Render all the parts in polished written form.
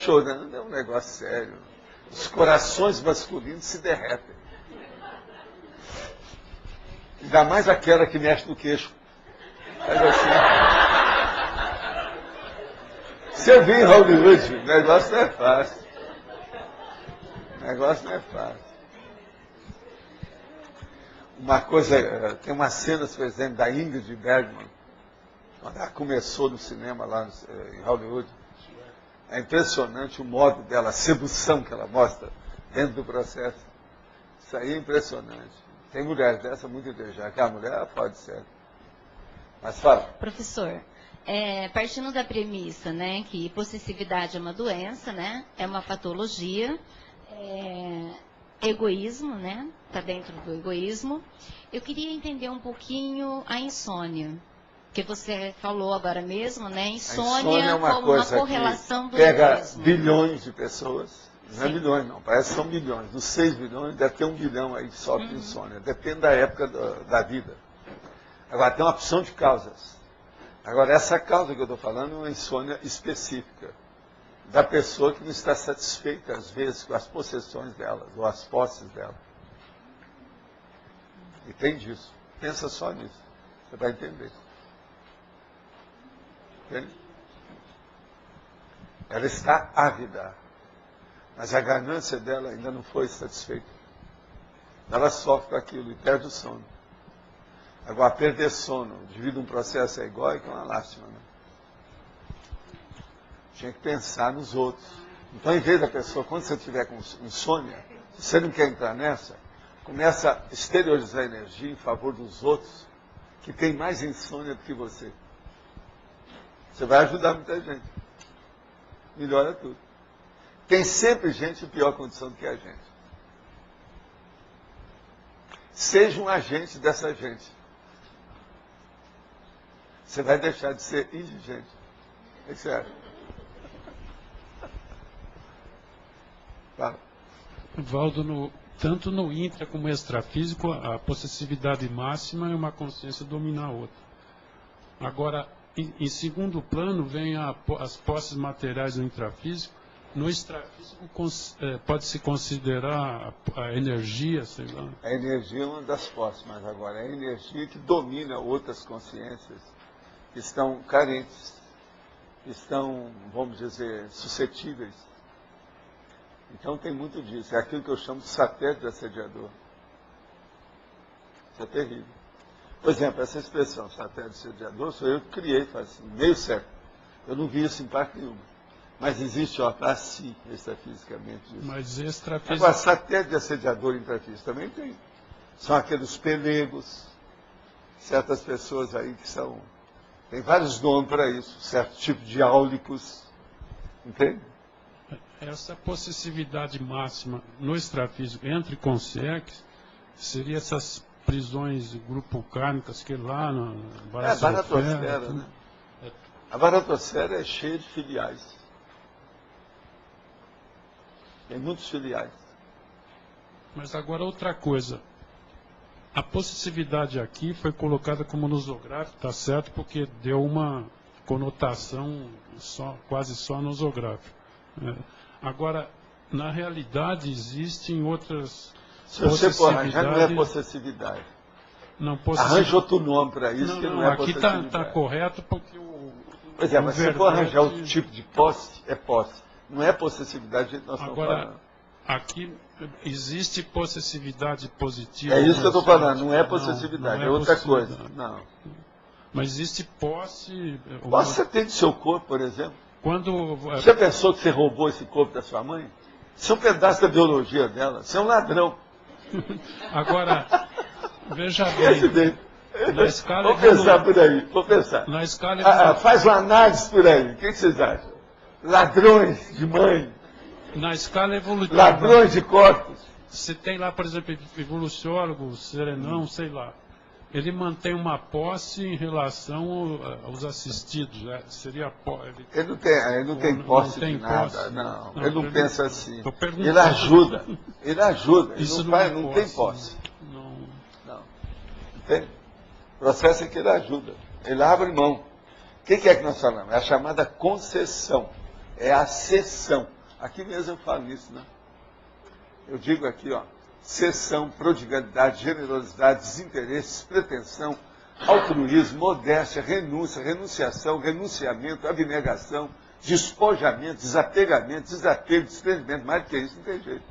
chorando é um negócio sério. Os corações masculinos se derretem. Ainda mais aquela que mexe no queixo. Assim. Você vê em Hollywood, o negócio não é fácil. O negócio não é fácil. Uma coisa, tem umas cenas, por exemplo, da Ingrid Bergman, quando ela começou no cinema lá em Hollywood. É impressionante o modo dela, a sedução que ela mostra dentro do processo. Isso aí é impressionante. Tem mulheres dessa muito invejáveis, que a mulher pode ser. Mas fala. Professor, partindo da premissa, né, que possessividade é uma doença, né, é uma patologia, egoísmo, né, está dentro do egoísmo. Eu queria entender um pouquinho a insônia, que você falou agora mesmo, né, insônia é uma como coisa uma correlação que do pega egoísmo. bilhões de pessoas, não é Sim. milhões não, parece que são bilhões. Dos 6 bilhões, deve ter 1 bilhão aí que sofre de insônia. Depende da época da vida. Agora, tem uma opção de causas. Agora, essa causa que eu estou falando é uma insônia específica da pessoa que não está satisfeita, às vezes, com as possessões dela, ou as posses dela. E tem disso. Pensa só nisso. Você vai entender. Entende? Ela está ávida, mas a ganância dela ainda não foi satisfeita. Ela sofre com aquilo e perde o sono. Agora, perder sono devido a um processo egóico é uma lástima, né? Tinha que pensar nos outros. Então, em vez da pessoa, quando você estiver com insônia, se você não quer entrar nessa, começa a exteriorizar energia em favor dos outros, que tem mais insônia do que você. Você vai ajudar muita gente. Melhora tudo. Tem sempre gente em pior condição do que a gente. Seja um agente dessa gente. Você vai deixar de ser indigente. O que você acha? Fala. Valdo, tanto no intra como extrafísico, a possessividade máxima é uma consciência dominar a outra. Agora, em segundo plano, vem as posses materiais do intrafísico. No extrafísico, pode-se considerar a energia, sei lá. A energia é uma das posses, mas agora é a energia que domina outras consciências que estão carentes, que estão, vamos dizer, suscetíveis. Então tem muito disso. É aquilo que eu chamo de satélite assediador. Isso é terrível. Por exemplo, essa expressão satélite assediador sou eu que criei faz meio século. Eu não vi isso em parte nenhuma. Mas existe, assim, extrafisicamente isso. Mas extrafísico... Agora, satélite assediador intrafísico também tem. São aqueles pelegos, certas pessoas aí que são... Tem vários nomes para isso, certo tipo de áulicos. Entende? Essa possessividade máxima no extrafísico entre consciências seria essas prisões grupo-kármicas que lá na a baratosfera, né? A baratosfera é cheia de filiais. Tem muitos filiais. Mas agora outra coisa. A possessividade aqui foi colocada como nosográfico, tá certo, porque deu uma conotação quase só nosográfica. Agora, na realidade, existem outras se você for arranjar, não é possessividade. Não, arranja outro nome para isso, que não é aqui possessividade. Aqui está correto, porque Pois é, mas se você for arranjar outro tipo de posse, é posse. Não é possessividade que nós estamos falando. Aqui existe possessividade positiva. É isso que eu estou falando, não é possessividade, não é outra possessividade. coisa. Não. Mas existe posse... Posse você tem do seu corpo, por exemplo. Quando... Você pensou que você roubou esse corpo da sua mãe? Isso é um pedaço da biologia dela. Você é um ladrão. Agora, veja bem. Na escala vou pensar por aí, vou pensar. Na escala faz uma análise por aí. O que vocês acham? Ladrões de mãe. Na escala evolutiva. Ladrões de corpos. Você tem lá, por exemplo, evoluciólogo, serenão, sei lá. Ele mantém uma posse em relação aos assistidos. Né? Seria ele não tem posse de nada. Posse. Não, ele não pensa assim. Ele ajuda. Ele ajuda. Ele Isso não tem posse. Não. Entende? O processo é que ele ajuda. Ele abre mão. O que é que nós falamos? É a chamada concessão. é a cessão. Aqui mesmo eu falo isso, né? Eu digo aqui, ó, cessão, prodigalidade, generosidade, desinteresse, pretensão, altruísmo, modéstia, renúncia, renunciação, renunciamento, abnegação, despojamento, desapegamento, desapego, desprendimento. Mais do que isso, não tem jeito.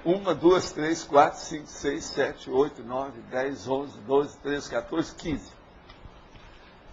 1, 2, 3, 4, 5, 6, 7, 8, 9, 10, 11, 12, 13, 14, 15.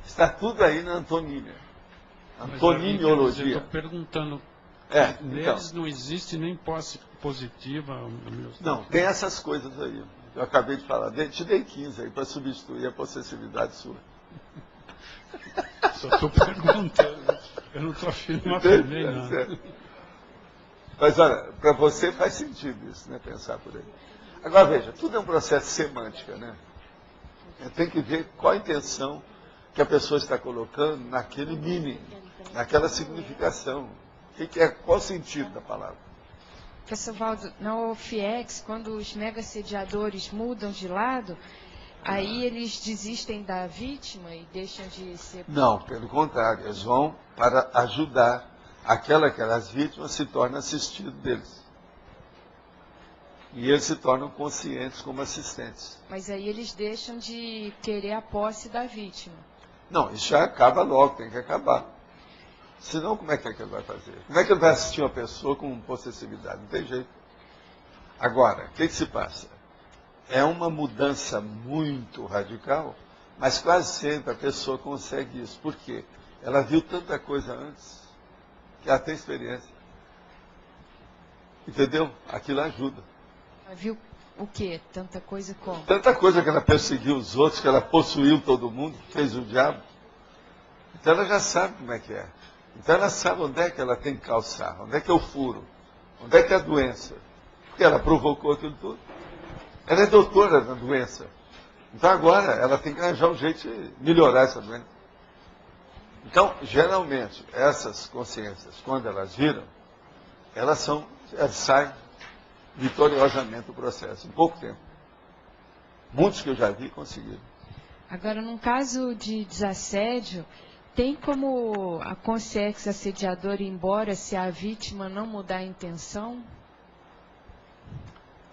Está tudo aí na antonímia. Antonimiologia. Eu estou perguntando, neles então, não existe nem posse positiva? Não, tem essas coisas aí. Eu acabei de falar. Te dei 15 aí para substituir a possessividade sua. Só estou perguntando. Eu não estou afirmando nem nada. Mas olha, para você faz sentido isso, né? Pensar por aí. Agora veja, tudo é um processo semântica, né? Tem que ver qual a intenção que a pessoa está colocando naquele meaning, naquela significação. Qual o sentido da palavra? Professor Valdo, na OFIEX, quando os mega-sediadores mudam de lado, aí eles desistem da vítima e deixam de ser... Não, pelo contrário, eles vão para ajudar aquelas vítimas se tornam assistidos deles. E eles se tornam conscientes como assistentes. Mas aí eles deixam de querer a posse da vítima. Não, isso já acaba logo, tem que acabar. Senão, como é que ele vai fazer? Como é que ele vai assistir uma pessoa com possessividade? Não tem jeito. Agora, o que se passa? É uma mudança muito radical, mas quase sempre a pessoa consegue isso. Por quê? Ela viu tanta coisa antes, que ela tem experiência. Entendeu? Aquilo ajuda. Ela viu o quê? Tanta coisa como? Tanta coisa que ela perseguiu os outros, que ela possuiu todo mundo, fez o diabo. Então ela já sabe como é que é. Então ela sabe onde é que ela tem que calçar, onde é que é o furo, onde é que é a doença. Porque ela provocou aquilo tudo. Ela é doutora na doença. Então agora ela tem que arranjar um jeito de melhorar essa doença. Então, geralmente, essas consciências, quando elas viram, elas saem vitoriosamente do processo, em pouco tempo. Muitos que eu já vi conseguiram. Agora, num caso de desassédio, tem como a consciência assediadora ir embora se a vítima não mudar a intenção?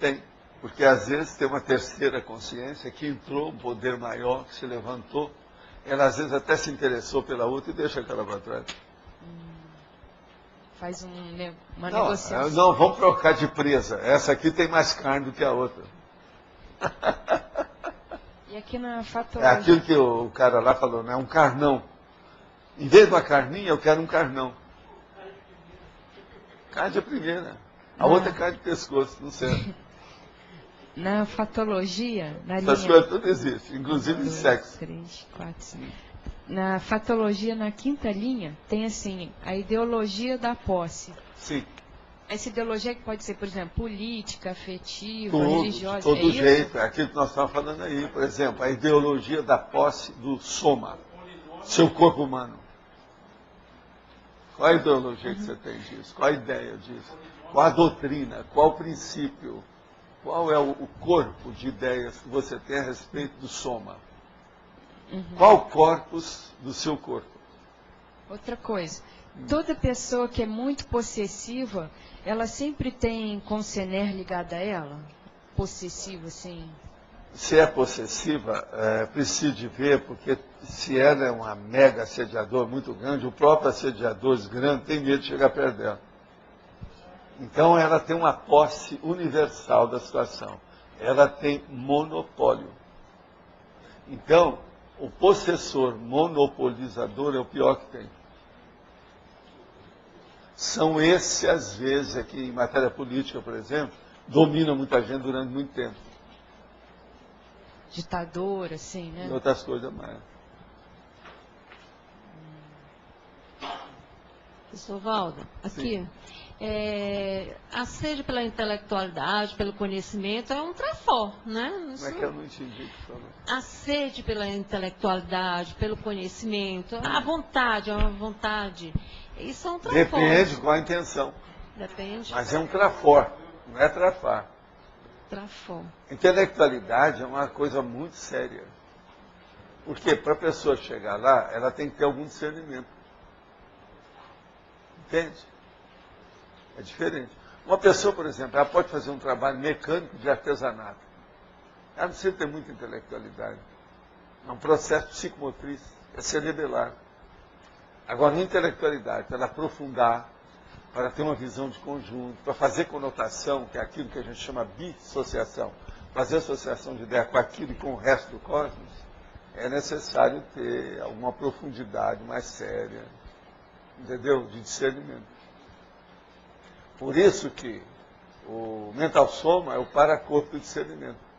Tem, porque às vezes tem uma terceira consciência que entrou, um poder maior, que se levantou. Ela às vezes até se interessou pela outra e deixa aquela para trás. Faz uma negociação. Não, vamos trocar de presa. Essa aqui tem mais carne do que a outra. E aqui na É fatologia... aquilo que o cara lá falou, né? Um carnão. Em vez de uma carninha, eu quero um carnão. Carne de primeira. A outra é carne de pescoço, não sei. Na fatologia, na Essas linha... coisas tudo existem, inclusive de sexo. 3, 4, 5. Na fatologia, na quinta linha, tem assim, a ideologia da posse. Sim. Essa ideologia que pode ser, por exemplo, política, afetiva, Tudo, religiosa. de todo é jeito. isso? É aquilo que nós estamos falando aí. Por exemplo, a ideologia da posse do soma, seu corpo humano. Qual a ideologia que você tem disso? Qual a ideia disso? Qual a doutrina? Qual o princípio? Qual é o corpo de ideias que você tem a respeito do soma? Qual o corpus do seu corpo? Outra coisa, toda pessoa que é muito possessiva, ela sempre tem concener ligada a ela? Possessiva, assim? Se é possessiva, precisa de ver, porque se ela é uma mega assediadora muito grande, o próprio assediador grande tem medo de chegar perto dela. Então ela tem uma posse universal da situação. Ela tem monopólio. Então, o possessor monopolizador é o pior que tem. São esses, às vezes, aqui em matéria política, por exemplo, dominam muita gente durante muito tempo. Ditador, assim, né? E outras coisas mais. Professor Valdo, aqui, a sede pela intelectualidade, pelo conhecimento, é um trafó, né? Como é que eu não entendi o que falou? A sede pela intelectualidade, pelo conhecimento, a vontade, é uma vontade. Isso é um trafó. Depende qual a intenção. Depende. Mas é um trafor, não é trafar. Trafó. Intelectualidade é uma coisa muito séria. Porque para a pessoa chegar lá, ela tem que ter algum discernimento. Entende? É diferente. Uma pessoa, por exemplo, ela pode fazer um trabalho mecânico de artesanato. Ela não precisa ter muita intelectualidade. É um processo psicomotriz, é cerebelar. Agora, na intelectualidade, para ela aprofundar, para ter uma visão de conjunto, para fazer conotação, que é aquilo que a gente chama dissociação, fazer associação de ideia com aquilo e com o resto do cosmos, é necessário ter alguma profundidade mais séria, entendeu? De discernimento. Por isso que o mental soma é o paracorpo do discernimento.